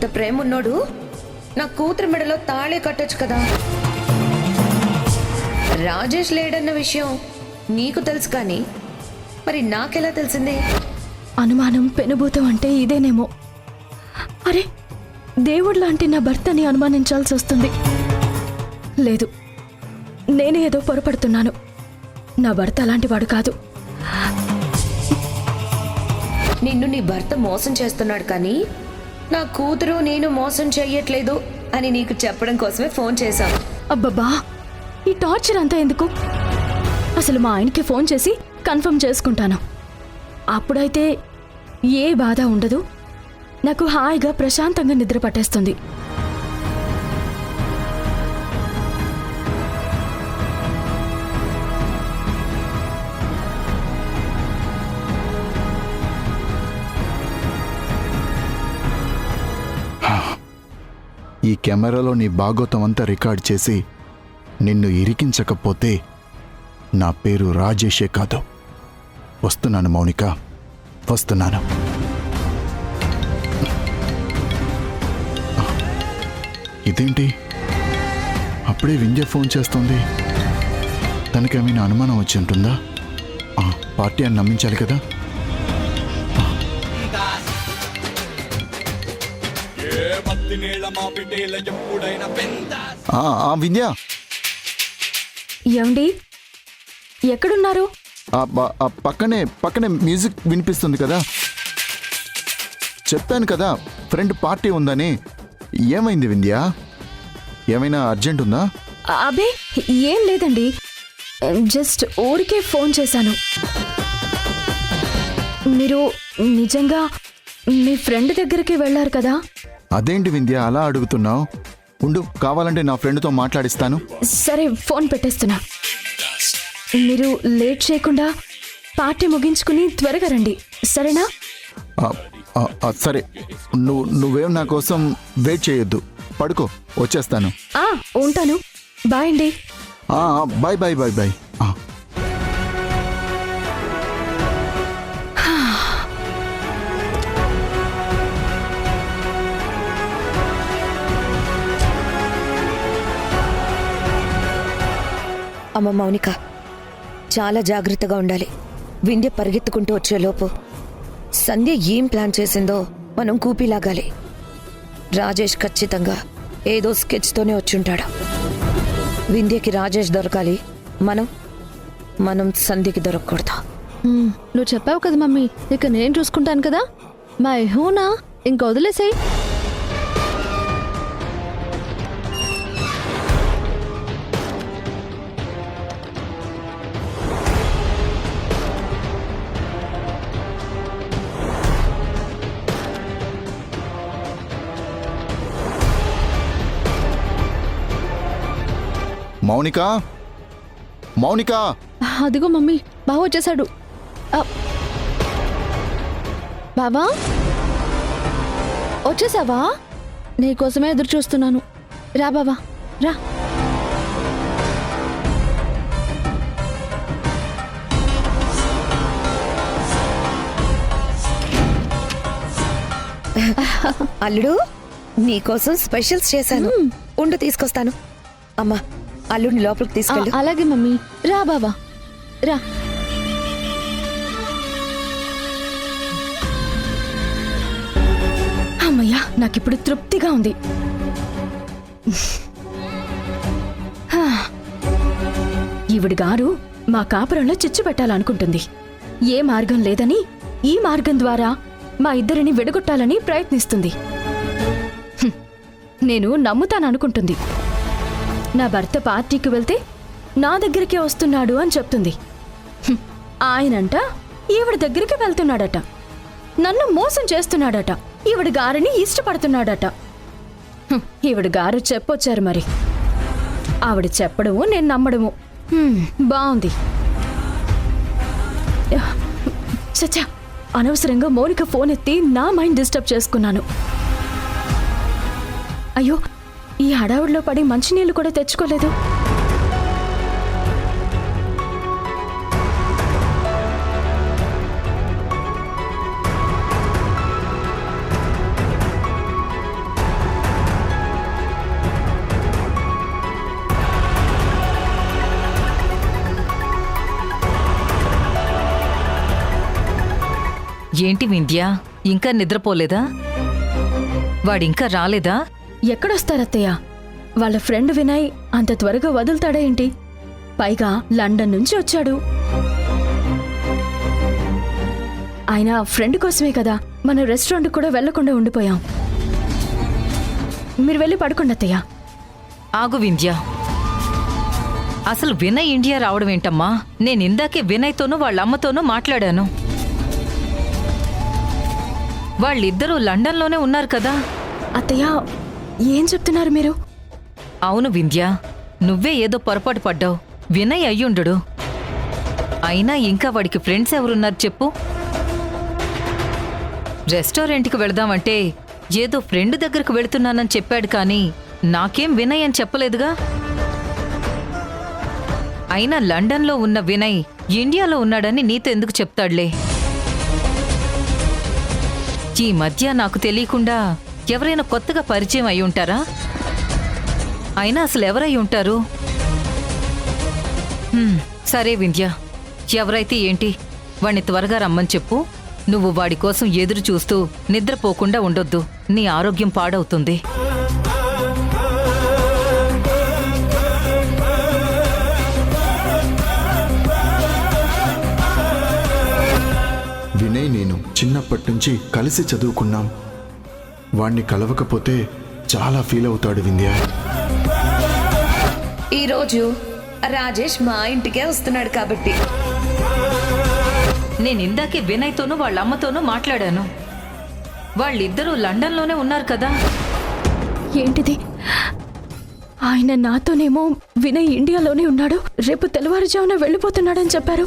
అంత ప్రేమ ఉన్నోడు నా కూతురు మెడలో తాళి కట్టొచ్చు కదా. రాజేష్ లేడన్న విషయం నీకు తెలుసు, కానీ మరి నాకెలా తెలిసింది? అనుమానం పెనుభూతం అంటే ఇదేనేమో. అరే, దేవుడు లాంటి నా భర్తని అనుమానించాల్సి వస్తుంది. లేదు, నేనే ఏదో పొరపడుతున్నాను. నా భర్త అలాంటివాడు కాదు. నిన్ను నీ భర్త మోసం చేస్తున్నాడు, కానీ నా కూతురు నేను మోసం చెయ్యట్లేదు అని నీకు చెప్పడం కోసమే ఫోన్ చేశాను. అబ్బబ్బా, ఈ టార్చర్ అంతా ఎందుకు? అసలు మా ఆయనకి ఫోన్ చేసి కన్ఫర్మ్ చేసుకుంటాను. అప్పుడైతే ఏ బాధ ఉండదు. నాకు హాయిగా ప్రశాంతంగా నిద్ర పట్టేస్తుంది. ఈ కెమెరాలో నీ భాగోతం అంతా రికార్డ్ చేసి నిన్ను ఇరికించకపోతే నా పేరు రాజేషే కాదు. వస్తున్నాను మౌనిక, వస్తున్నాను. ఇదేంటి అప్పుడే వింజ ఫోన్ చేస్తోంది? తనకేమైనా అనుమానం వచ్చి ఉంటుందా? పార్టీ అని నమ్మించాలి కదా. వింధ్య, ఏమండి, ఎక్కడున్నారు? పక్కనే మ్యూజిక్ వినిపిస్తుంది కదా. చెప్పాను కదా ఫ్రెండ్ పార్టీ ఉందని. ఏమైంది వింధ్య? ఏమైనా అర్జెంట్ ఉందా? అబే ఏం లేదండి, జస్ట్ ఊరికే ఫోన్ చేశాను. మీరు నిజంగా మీ ఫ్రెండ్ దగ్గరికి వెళ్ళారు కదా? అదేంటి వింధ్య అలా అడుగుతున్నావు? ఉండు, కావాలంటే నా ఫ్రెండ్తో మాట్లాడిస్తాను. సరే, ఫోన్ పెట్టేస్తున్నా. మీరు లేట్ చేయకుండా పార్టీ ముగించుకుని త్వరగా రండి, సరేనా? సరే, నువ్వేం నా కోసం వెయిట్ చేయొద్దు. పడుకో, వచ్చేస్తాను. ఉంటాను. బాయ్ అండి. Bye bye bye bye. అమ్మ మౌనిక, చాలా జాగ్రత్తగా ఉండాలి. వింధ్య పరిగెత్తుకుంటూ వచ్చేలోపు సంధ్య ఏం ప్లాన్ చేసిందో మనం కూపీలాగాలి. రాజేష్ ఖచ్చితంగా ఏదో స్కెచ్తోనే వచ్చుంటాడు. వింధ్యకి రాజేష్ దొరకాలి, మనం సంధ్యకి దొరకకూడదు. నువ్వు చెప్పావు కదా మమ్మీ, ఇక నేను చూసుకుంటాను కదా. మై హూనా, ఇంక వదిలేసాయి. మౌనిక, మౌనిక! అదిగో మమ్మీ, బావ వచ్చేసాడు. బావా, వచ్చేసావా? నీకోసమే ఎదురు చూస్తున్నాను. రా బావా, రా. అల్లుడు, నీకోసం స్పెషల్స్ చేశాను. ఉండు, తీసుకొస్తాను. అమ్మా, అల్లుడిని లోపలికి తీసుకెళ్ళు. అలాగే మమ్మీ, రా బావా, రా. అమ్మయ్యా, నాకిప్పుడు తృప్తిగా ఉంది. ఈవిడి గారు మా కాపురంలో చిచ్చు పెట్టాలనుకుంటుంది. ఏ మార్గం లేదని ఈ మార్గం ద్వారా మా ఇద్దరిని విడగొట్టాలని ప్రయత్నిస్తుంది. నేను నమ్ముతాననుకుంటుంది. నా భర్త పార్టీకి వెళ్తే నా దగ్గరికే వస్తున్నాడు అని చెప్తుంది. ఆయనంట ఈవిడ దగ్గరికి వెళ్తున్నాడట, నన్ను మోసం చేస్తున్నాడట, ఈవిడ గారిని ఇష్టపడుతున్నాడట. ఈవిడ గారు చెప్పొచ్చారు మరి. ఆవిడ చెప్పడము నేను నమ్మడము. బాగుంది. చచ్చా, అనవసరంగా మౌనిక ఫోన్ ఎత్తి నా మైండ్ డిస్టర్బ్ చేసుకున్నాను. అయ్యో, ఈ హడావుడిలో పడి మంచినీళ్ళు కూడా తెచ్చుకోలేదు. ఏంటి వింధ్య ఇంకా నిద్రపోలేదా? వాడింకా రాలేదా? ఎక్కడొస్తారత్తయ్య? వాళ్ళ ఫ్రెండ్ వినయ్ అంత త్వరగా వదులుతాడా ఏంటి? పైగా లండన్ నుంచి వచ్చాడు. ఆయన ఫ్రెండ్ కోసమే కదా మన రెస్టారెంట్ కూడా వెళ్లకుండా ఉండిపోయాం. మీరు వెళ్ళి పడుకోండి అత్తయ్య. ఆగు వింధ్య, అసలు వినయ్ ఇండియా రావడం ఏంటమ్మా? నేనిందాకే వినయ్తోనూ వాళ్ళ అమ్మతోనూ మాట్లాడాను. వాళ్ళిద్దరూ లండన్లోనే ఉన్నారు కదా. అత్తయ్య ఏం చెప్తున్నారు మీరు? అవును వింధ్య, నువ్వే ఏదో పొరపాటు పడ్డావు. వినయ్ అయ్యుండడు. అయినా ఇంకా వాడికి ఫ్రెండ్స్ ఎవరున్నారు చెప్పు? రెస్టారెంట్కి వెళదామంటే ఏదో ఫ్రెండ్ దగ్గరకు వెళుతున్నానని చెప్పాడు, కానీ నాకేం వినయ్ అని చెప్పలేదుగా. అయినా లండన్లో ఉన్న వినయ్ ఇండియాలో ఉన్నాడని నీతో ఎందుకు చెప్తాడులే? ఈ మధ్య నాకు తెలియకుండా ఎవరైనా కొత్తగా పరిచయం అయి ఉంటారా? అయినా అసలు ఎవరై ఉంటారు? సరే వింధ్య, ఎవరైతే ఏంటి, వాణ్ణి త్వరగా రమ్మని చెప్పు. నువ్వు వాడి కోసం ఎదురు చూస్తూ నిద్రపోకుండా ఉండొద్దు. నీ ఆరోగ్యం పాడవుతుంది. వినయ్ నేను చిన్నప్పటి నుంచి కలిసి చదువుకున్నాం. వాణ్ణి కలవకపోతే చాలా ఫీల్ అవుతాడు వింధ్య. ఈరోజు రాజేష్ మా ఇంటికే వస్తున్నాడు కాబట్టి. నేనిందాకే వినయ్తోనూ వాళ్ళ అమ్మతోనూ మాట్లాడాను. వాళ్ళిద్దరూ లండన్లోనే ఉన్నారు కదా. ఏంటిది? ఆయన నాతోనేమో వినయ్ ఇండియాలోనే ఉన్నాడు, రేపు తెల్లవారుజామున వెళ్ళిపోతున్నాడని చెప్పారు.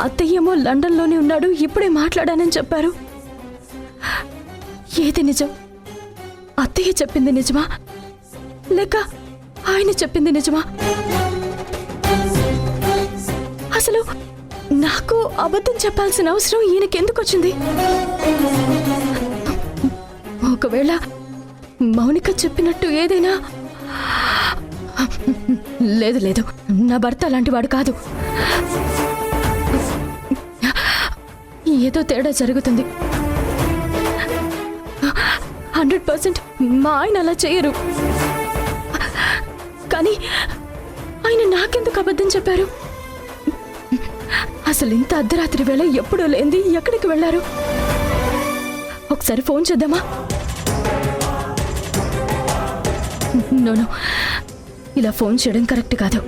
అత్తయ్యేమో లండన్లోనే ఉన్నాడు, ఇప్పుడే మాట్లాడానని చెప్పారు. ఏది నిజం? అత్తయ్య చెప్పింది నిజమా లేక ఆయన చెప్పింది నిజమా? అసలు నాకు అబద్ధం చెప్పాల్సిన అవసరం ఈయనకెందుకు వచ్చింది? ఒకవేళ మౌనిక చెప్పినట్టు ఏదైనా... లేదు లేదు, నా భర్త అలాంటి వాడు కాదు. ఏదో తేడా జరుగుతుంది. 100% మా ఆయన అలా చేయరు. కానీ ఆయన నాకెందుకు అబద్ధం చెప్పారు? అసలు ఇంత అర్ధరాత్రి వేళ ఎప్పుడూ లేంది ఎక్కడికి వెళ్ళారు? ఒకసారి ఫోన్ చేద్దామా? నోను, ఇలా ఫోన్ చేయడం కరెక్ట్ కాదు.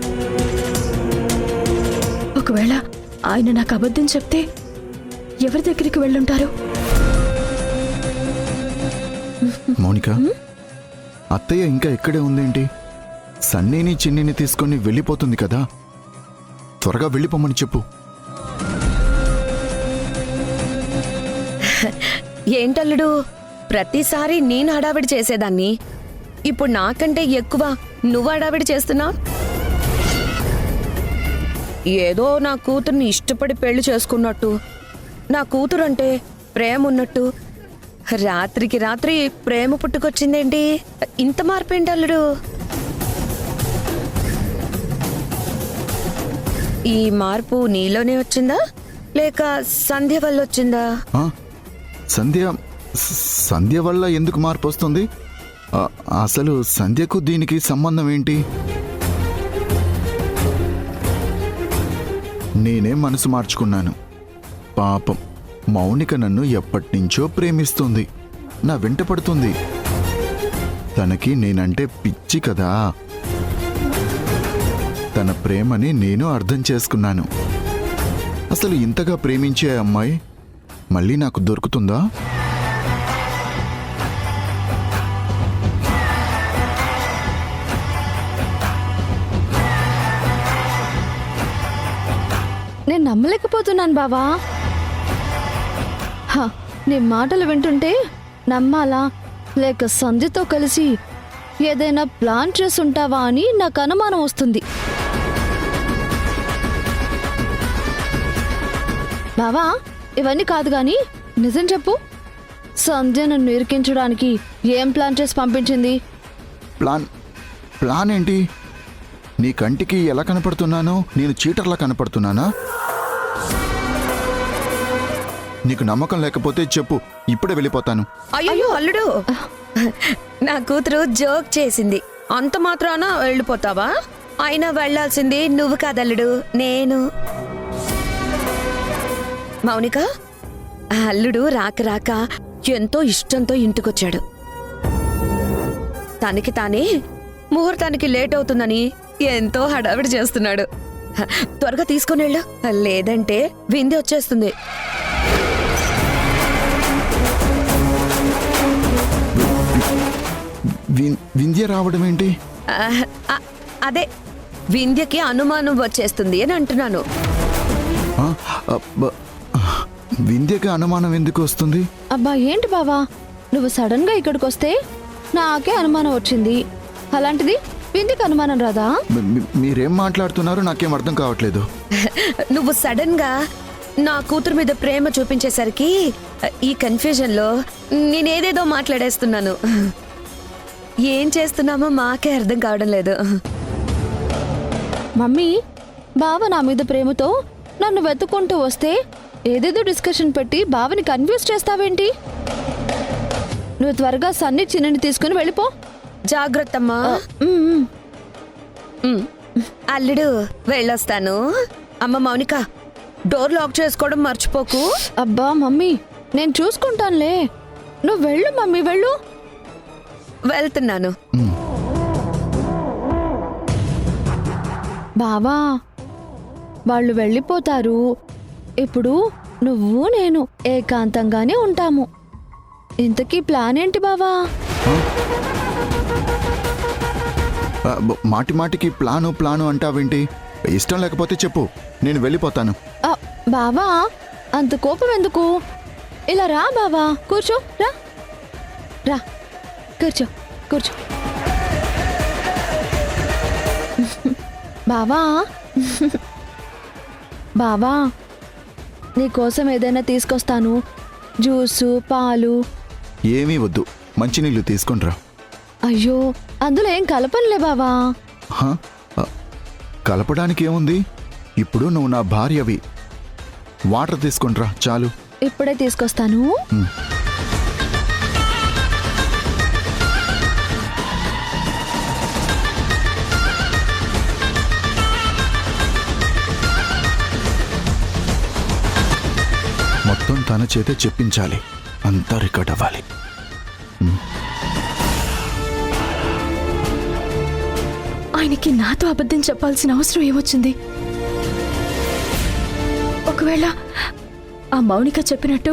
ఒకవేళ ఆయన నాకు అబద్ధం చెప్తే ఎవరి దగ్గరికి వెళ్ళుంటారు? మౌనిక, అత్తయ్య ఇంకా ఇక్కడే ఉందేంటి? సన్నీని చిన్నిని తీసుకొని వెళ్ళిపోతుంది కదా. త్వరగా వెళ్ళిపోమని చెప్పు. ఏంటల్లుడు, ప్రతిసారి నేను హడావిడి చేసేదాన్ని, ఇప్పుడు నాకంటే ఎక్కువ నువ్వు హడావిడి చేస్తున్నావు. ఏదో నా కూతుర్ని ఇష్టపడి పెళ్లి చేసుకున్నట్టు, నా కూతురంటే ప్రేమ ఉన్నట్టు, రాత్రికి రాత్రి ప్రేమ పుట్టుకొచ్చిందేంటి? ఇంత మార్పేంటి అల్లుడు? ఈ మార్పు నీలోనే వచ్చిందా లేక సంధ్య వల్ల వచ్చిందా? ఆ, సంధ్య వల్ల ఎందుకు మార్పు వస్తుంది? అసలు సంధ్యకు దీనికి సంబంధం ఏంటి? నేనే మనసు మార్చుకున్నాను. పాపం మౌనిక నన్ను ఎప్పటినుంచో ప్రేమిస్తుంది, నా వెంట పడుతుంది. తనకి నేనంటే పిచ్చి కదా. తన ప్రేమని నేను అర్థం చేసుకున్నాను. అసలు ఇంతగా ప్రేమించే అమ్మాయి మళ్ళీ నాకు దొరుకుతుందా? నేను నమ్మలేకపోతున్నాను బావా. నీ మాటలు వింటుంటే నమ్మాలా లేక సంధ్యతో కలిసి ఏదైనా ప్లాన్ చేసుంటావా అని నాకు అనుమానం వస్తుంది. బావా, ఇవన్నీ కాదు గాని నిజం చెప్పు, సంధ్య నన్ను ఇరికించడానికి ఏం ప్లాన్ చేసి పంపించింది? ప్లాన్ ఏంటి? నీ కంటికి ఎలా కనపడుతున్నానో నేను చీటర్లా కనపడుతున్నానా? నీకు నమ్మకం లేకపోతే చెప్పు, ఇప్పుడే వెళ్ళిపోతాను. అయ్యో అల్లుడు, నా కూతురు జోక్ చేసింది, అంత మాత్రాన వెళ్ళిపోతావా? అయినా వెళ్ళాల్సింది నువ్వు కాదల్లుడు, నేను. మౌనిక, ఆ అల్లుడు రాక రాక ఎంతో ఇష్టంతో ఇంటికొచ్చాడు. తనకి తానే ముహూర్తానికి లేట్ అవుతుందని ఎంతో హడావిడి చేస్తున్నాడు. త్వరగా తీసుకుని వెళ్ళు, లేదంటే వింది వచ్చేస్తుంది. వింధ్య రావడం ఏంటి? అదే వింధ్యకి అనుమానం వచ్చేస్తుంది అని అంటున్నాను. ఆ, వింధ్యకి అనుమానం ఎందుకు వస్తుంది? అబ్బా ఏంటి బావా, నువ్వు సడన్ గా ఇక్కడికి వస్తే నాకే అనుమానం వచ్చింది, అలాంటిది విందుకు అనుమానం రాదా? మీరేం మాట్లాడుతున్నారో నాకేం అర్థం కావట్లేదు. నువ్వు సడన్ గా నా కూతురు మీద ప్రేమ చూపించేసరికి ఈ కన్ఫ్యూజన్ లో నేనేదేదో మాట్లాడేస్తున్నాను. ఏం చేస్తున్నామో మాకే అర్థం కావడం లేదు. మమ్మీ, బావ నా మీద ప్రేమతో నన్ను వెతుక్కుంటూ వస్తే ఏదేదో డిస్కషన్ పెట్టి బావని కన్ఫ్యూజ్ చేస్తావేంటి? నువ్వు త్వరగా సన్ని చిన్నని తీసుకుని వెళ్ళిపో. జాగ్రత్తమ్మా. ఉమ్. అల్లుడు వెళ్ళొస్తాను. అమ్మ మౌనిక, డోర్ లాక్ చేసుకోవడం మర్చిపోకు. అబ్బా మమ్మీ, నేను చూసుకుంటానులే, నువ్వు వెళ్ళు మమ్మీ, వెళ్ళు. వెళ్తున్నాను. బావా, వాళ్ళు వెళ్ళిపోతారు, ఇప్పుడు నువ్వు నేను ఏకాంతంగానే ఉంటాము. ఇంతకీ ప్లాన్ ఏంటి బావా? మాటి మాటికి ప్లాను అంటావేంటి? ఇష్టం లేకపోతే చెప్పు, నేను వెళ్ళిపోతాను. బావా, అంత కోపం ఎందుకు? ఇలా రా బావా, కూర్చో, రా రా, కూర్చో కూర్చో. బావా బావా, నీకోసం ఏదైనా తీసుకొస్తాను, జ్యూసు, పాలు. ఏమీ వద్దు, మంచినీళ్ళు తీసుకుంట్రా. అయ్యో, అందులో ఏం కలపనులే బావా. కలపడానికి ఏముంది? ఇప్పుడు నువ్వు నా భార్యవి. వాటర్ తీసుకుంట్రా చాలు. ఇప్పుడే తీసుకొస్తాను. మొత్తం తన చేతే చెప్పించాలి, అంతా రికార్డ్ అవ్వాలి. ఆయనకి నాతో అబద్ధం చెప్పాల్సిన అవసరం ఏమొచ్చింది? ఒకవేళ ఆ మౌనిక చెప్పినట్టు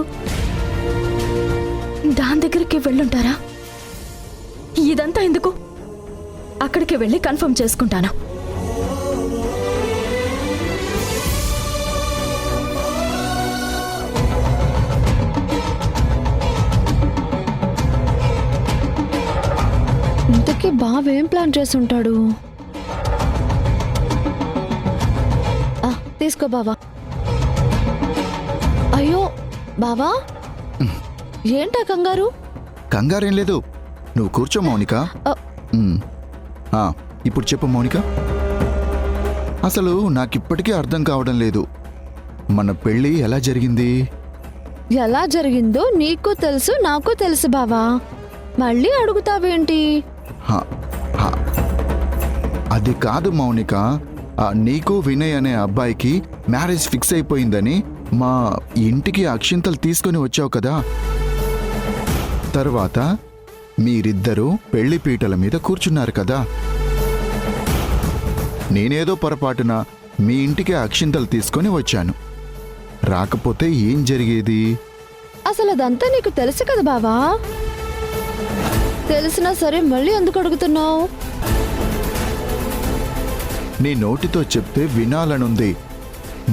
దాని దగ్గరికి వెళ్ళుంటారా? ఇదంతా ఎందుకు? అక్కడికి వెళ్ళి కన్ఫర్మ్ చేసుకుంటాను. ఇంతకీ బావేం ప్లాన్ చేసి ఉంటాడు? తీసుకో బావా. అయ్యో బావా, ఏంటా కంగారు? కంగారేం లేదు, నువ్వు కూర్చో మౌనిక. ఇప్పుడు చెప్పు మౌనిక, అసలు నాకిప్పటికీ అర్థం కావడం లేదు, మన పెళ్ళి ఎలా జరిగింది? ఎలా జరిగిందో నీకు తెలుసు, నాకు తెలుసు బావా, మళ్ళీ అడుగుతావేంటి? అది కాదు మౌనిక, నీకు వినయ్ అనే అబ్బాయికి మ్యారేజ్ ఫిక్స్ అయిపోయిందని మా ఇంటికి అక్షింతలు తీసుకుని వచ్చావు కదా. తర్వాత మీరిద్దరూ పెళ్లి పీటల మీద కూర్చున్నారు కదా. నేనేదో పొరపాటున మీ ఇంటికి అక్షింతలు తీసుకొని వచ్చాను. రాకపోతే ఏం జరిగేది? అసలు అదంతా నీకు తెలుసు కదా బావా. తెలిసినా సరే మళ్ళీ ఎందుకు అడుగుతున్నావు? నీ నోటితో చెప్తే వినాలనుంది.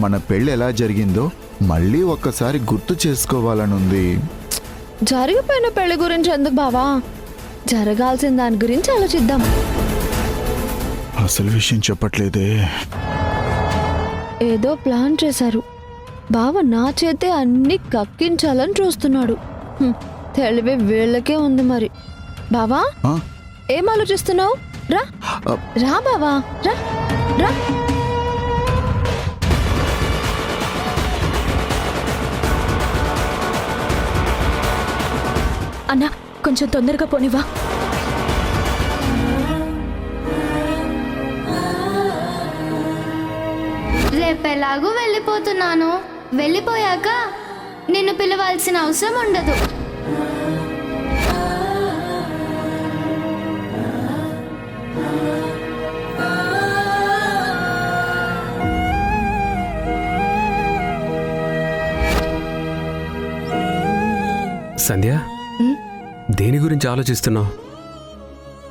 మన పెళ్ళి ఎలా జరిగిందో మళ్ళీ ఒక్కసారి గుర్తు చేసుకోవాలనుంది. జరిగిపోయిన పెళ్లి గురించి ఎందుకు బావా, జరగాల్సిన దాని గురించి ఆలోచిద్దాం. అసలు విషయం చెప్పట్లేదే. ఏదో ప్లాన్ చేశారు, బావ నా చేతే అన్ని కక్కించాలని చూస్తున్నాడు. తెలివి వీళ్ళకే ఉంది మరి. బావా, ఏం ఆలోచిస్తున్నావు? రా రా బావా, రా రా. అన్నా కొంచెం తొందరగా పోనివా. రేపెలాగూ వెళ్ళిపోతున్నాను. వెళ్ళిపోయాక నిన్ను పిలవాల్సిన అవసరం ఉండదు. సంధ్య, దేని గురించి ఆలోచిస్తున్నావు?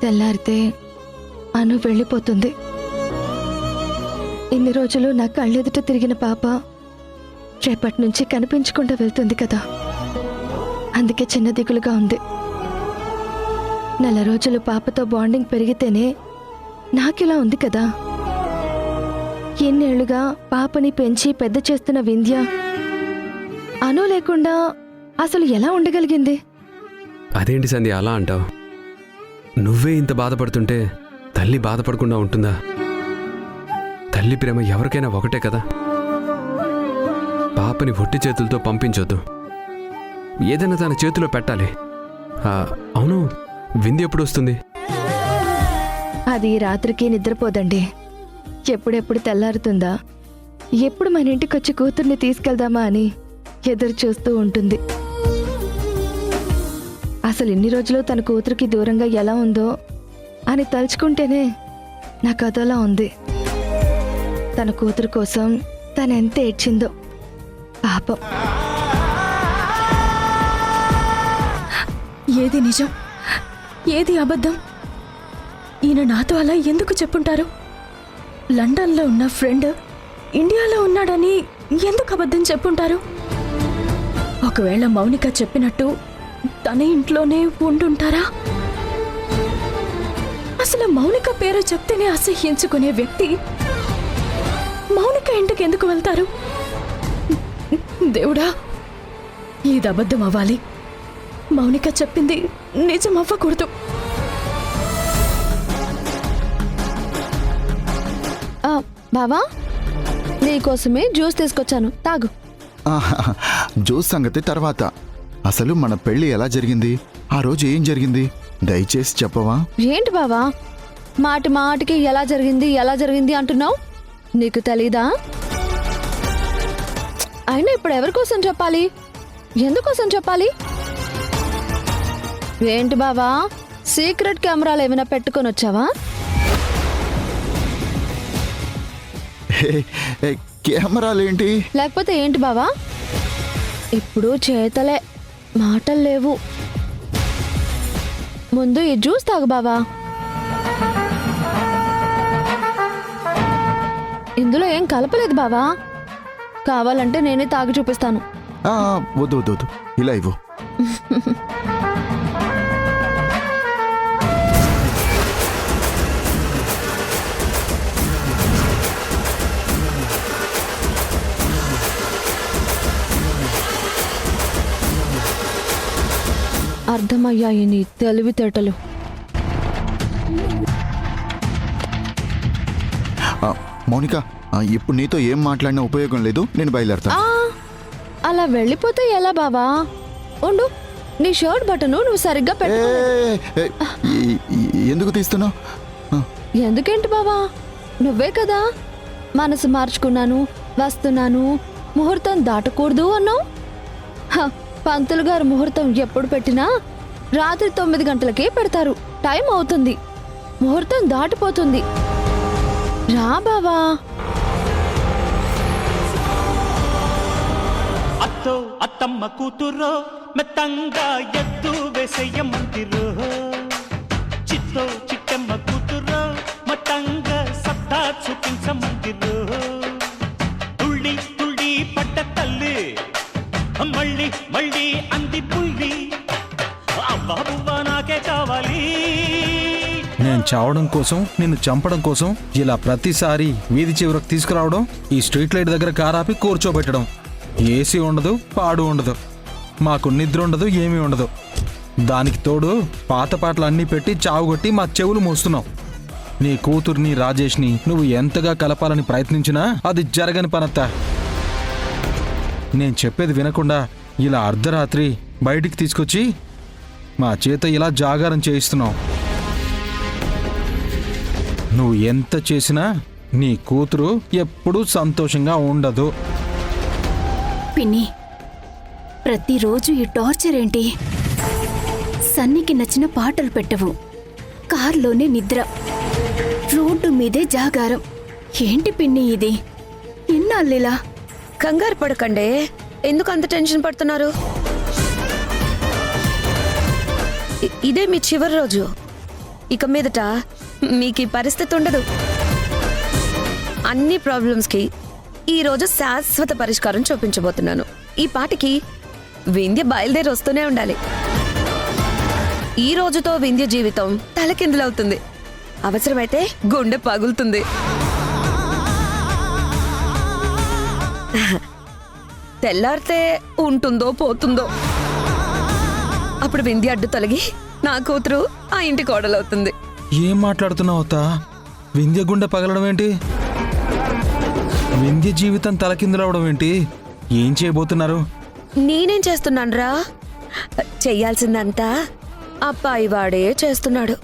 తెల్లారితే అను వెళ్ళిపోతుంది. ఇన్ని రోజులు నా కళ్ళెదుట తిరిగిన పాప రేపటి నుంచి కనిపించకుండా వెళ్తుంది కదా, అందుకే చిన్న దిగులుగా ఉంది. 4 రోజులు పాపతో బాండింగ్ పెరిగితేనే నాకిలా ఉంది కదా. ఎన్నేళ్లుగా పాపని పెంచి పెద్ద చేస్తున్న వింధ్య అను లేకుండా అసలు ఎలా ఉండగలిగింది? అదేంటి సంధ్య అలా అంటావు? నువ్వే ఇంత బాధపడుతుంటే తల్లి బాధపడకుండా ఉంటుందా? తల్లి ప్రేమ ఎవరికైనా ఒకటే కదా. పాపని ఒట్టి చేతులతో పంపించొద్దు, ఏదైనా తన చేతిలో పెట్టాలి. అవును, వింధ్య ఎప్పుడు వస్తుంది? అది రాత్రికి నిద్రపోదండి. ఎప్పుడెప్పుడు తెల్లారుతుందా, ఎప్పుడు మన ఇంటికొచ్చి కూతుర్ని తీసుకెళ్దామా అని ఎదురు చూస్తూ ఉంటుంది. అసలు ఇన్ని రోజులు తన కూతురికి దూరంగా ఎలా ఉందో అని తలుచుకుంటేనే నాకు అదోలా ఉంది. తన కూతురు కోసం తనెంత ఏడ్చిందో పాపం. ఏది నిజం, ఏది అబద్ధం? ఈయన నాతో అలా ఎందుకు చెప్పుంటారు? లండన్లో ఉన్న ఫ్రెండ్ ఇండియాలో ఉన్నాడని ఎందుకు అబద్ధం చెప్పుంటారు? ఒకవేళ మౌనిక చెప్పినట్టు తన ఇంట్లోనే ఉండుంటారా? అసలు మౌనిక పేరు చెప్తేనే అసహ్యించుకునే వ్యక్తి మౌనిక ఇంటికి ఎందుకు వెళ్తారు? దేవుడా, ఇది అబద్ధం అవ్వాలి. మౌనిక చెప్పింది నిజం అవ్వకూడదు. బావా, నీకోసమే జ్యూస్ తీసుకొచ్చాను, తాగు. జ్యూస్ సంగతి తర్వాత, అసలు మన పెళ్లి ఎలా జరిగింది? ఆ రోజు ఏం జరిగింది? దయచేసి చెప్పవా? ఏంటి బావా మాటి మాటికి ఎలా జరిగింది అంటున్నావు? నీకు తెలీదా? అయినా ఇప్పుడు ఎవరి కోసం చెప్పాలి, ఎందుకోసం చెప్పాలి? ఏంటి బావా, సీక్రెట్ కెమెరాలు ఏమైనా పెట్టుకొని వచ్చావా? కెమెరాలేంటి? లేకపోతే ఏంటి బావా? ఇప్పుడు చేతలే, మాటలు లేవు. ముందు ఈ జ్యూస్ తాగు బావా. ఇందులో ఏం కలపలేదు బావా. కావాలంటే నేనే తాగి చూపిస్తాను. వద్దు వద్దు వద్దు, ఇలా ఇవ్వు. అర్థమయ్యాయి నీ తెలివితేటలు. మౌనిక, ఇప్పుడు నీతో ఏం మాట్లాడినా ఉపయోగం లేదు, నేను బయలుదేరతా. అలా వెళ్ళిపోతే ఎలా బావా? ఉండు, నీ షర్ట్ బటను నువ్వు సరిగ్గా పెట్టు. ఎందుకు తీస్తున్నావు? ఎందుకేంటి బావా, నువ్వే కదా మనసు మార్చుకున్నాను, వస్తున్నాను, ముహూర్తం దాటకూడదు అన్నావు. పంతులు గారు ముహూర్తం ఎప్పుడు పెట్టినా రాత్రి 9 గంటలకే పెడతారు. టైం అవుతుంది, ముహూర్తం దాటిపోతుంది. రా బావా. అత్తో అత్తమ్మ కూతురో మెత్తంగా ఎత్తు వేసేయమందిరో, చిత్తో చిట్టమ్మ కూతురో మత్తంగా సత్తా చూపించమందిరో. తుళ్ళి తుళ్ళి పడ్డ తల్లి మళ్ళీ మళ్ళీ అంది పుల్లి, అవ్వా బువ్వా నాకే కావాలి. నేను చావడం కోసం, నిన్ను చంపడం కోసం ఇలా ప్రతిసారి వీధి చివరకు తీసుకురావడం, ఈ స్ట్రీట్ లైట్ దగ్గర కారాపి కూర్చోబెట్టడం. ఏసీ ఉండదు, పాడు ఉండదు, మాకు నిద్ర ఉండదు, ఏమీ ఉండదు. దానికి తోడు పాత పాటలు అన్నీ పెట్టి చావుగొట్టి మా చెవులు మోస్తున్నావు. నీ కూతుర్ని రాజేష్ని నువ్వు ఎంతగా కలపాలని ప్రయత్నించినా అది జరగని పనత్తా. నేను చెప్పేది వినకుండా ఇలా అర్ధరాత్రి బయటికి తీసుకొచ్చి మా చేత ఇలా జాగారం చేయిస్తున్నావు. నువ్వు ఎంత చేసినా నీ కూతురు ఎప్పుడూ సంతోషంగా ఉండదు. పిన్ని, ప్రతిరోజు ఈ టార్చర్ ఏంటి? సన్నికి నచ్చిన పాటలు పెట్టవు, కార్లోనే నిద్ర, రోడ్డు మీదే జాగారం. ఏంటి పిన్ని ఇది? ఎన్నాళ్ళిలా? కంగారు పడకండి, ఎందుకు అంత టెన్షన్ పడుతున్నారు? ఇదే మీ చివరి రోజు. ఇక మీదట మీకు ఈ పరిస్థితి ఉండదు. అన్ని ప్రాబ్లమ్స్కి ఈరోజు శాశ్వత పరిష్కారం చూపించబోతున్నాను. ఈ పాటికి వింధ్య బయలుదేరి వస్తూనే ఉండాలి. ఈ రోజుతో వింధ్య జీవితం తలకిందులవుతుంది. అవసరమైతే గుండె పగులుతుంది. తెల్లారితే ఉంటుందో పోతుందో. అప్పుడు వింధ్య అడ్డు తొలగి నా కూతురు ఆ ఇంటి కోడలవుతుంది. ఏం మాట్లాడుతున్నావు అత్త? వింధ్య గుండె పగలడం ఏంటి? వింధ్య జీవితం తలకిందులవడం ఏంటి? ఏం చేయబోతున్నారు? నేనేం చేస్తున్నానురా? చెయ్యాల్సిందంతా ఆ పైవాడే చేస్తున్నాడు.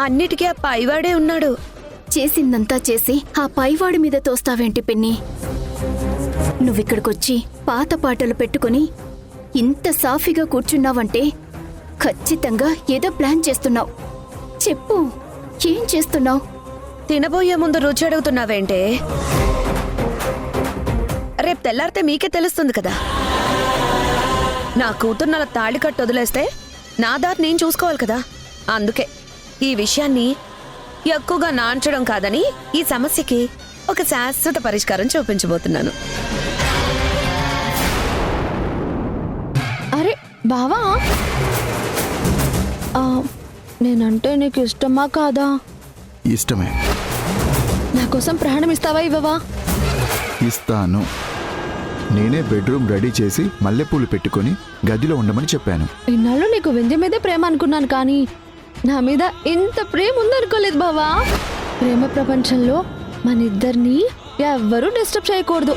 అన్నిటికీ ఆ పైవాడే ఉన్నాడు. చేసిందంతా చేసి ఆ పైవాడి మీద తోస్తావేంటి పిన్ని? నువ్విక్కడికొచ్చి పాత పాటలు పెట్టుకుని ఇంత సాఫీగా కూర్చున్నావంటే ఖచ్చితంగా ఏదో ప్లాన్ చేస్తున్నావు. చెప్పు, ఏం చేస్తున్నావు? తినబోయే ముందు రుచి అడుగుతున్నావేంటే? రేపు తెల్లారితే మీకే తెలుస్తుంది కదా. నా కూతురు నల్ల తాళి కట్టు వదిలేస్తే నా దారి నేను చూసుకోవాలి కదా. అందుకే ఈ విషయాన్ని ఎక్కువగా నాంచడం కాదని ఈ సమస్యకి ఒక శాశ్వత పరిష్కారం చూపించబోతున్నాను. అరే బావా, నేనంటే నీకు ఇష్టమా కాదా? ఇష్టమే. నా కోసం ప్రాణం ఇస్తావా ఇవ్వవా? ఇస్తాను. నేనే బెడ్రూమ్ రెడీ చేసి మల్లెపూలు పెట్టుకొని గదిలో ఉండమని చెప్పాను. ఇన్నాళ్ళు నీకు వింధ్య మీదే ప్రేమ అనుకున్నాను, కానీ నా మీద ఇంత ప్రేమ ఉందనుకోలేదు బావా. ప్రేమ ప్రపంచంలో మన ఇద్దరిని ఎవ్వరూ డిస్టర్బ్ చేయకూడదు.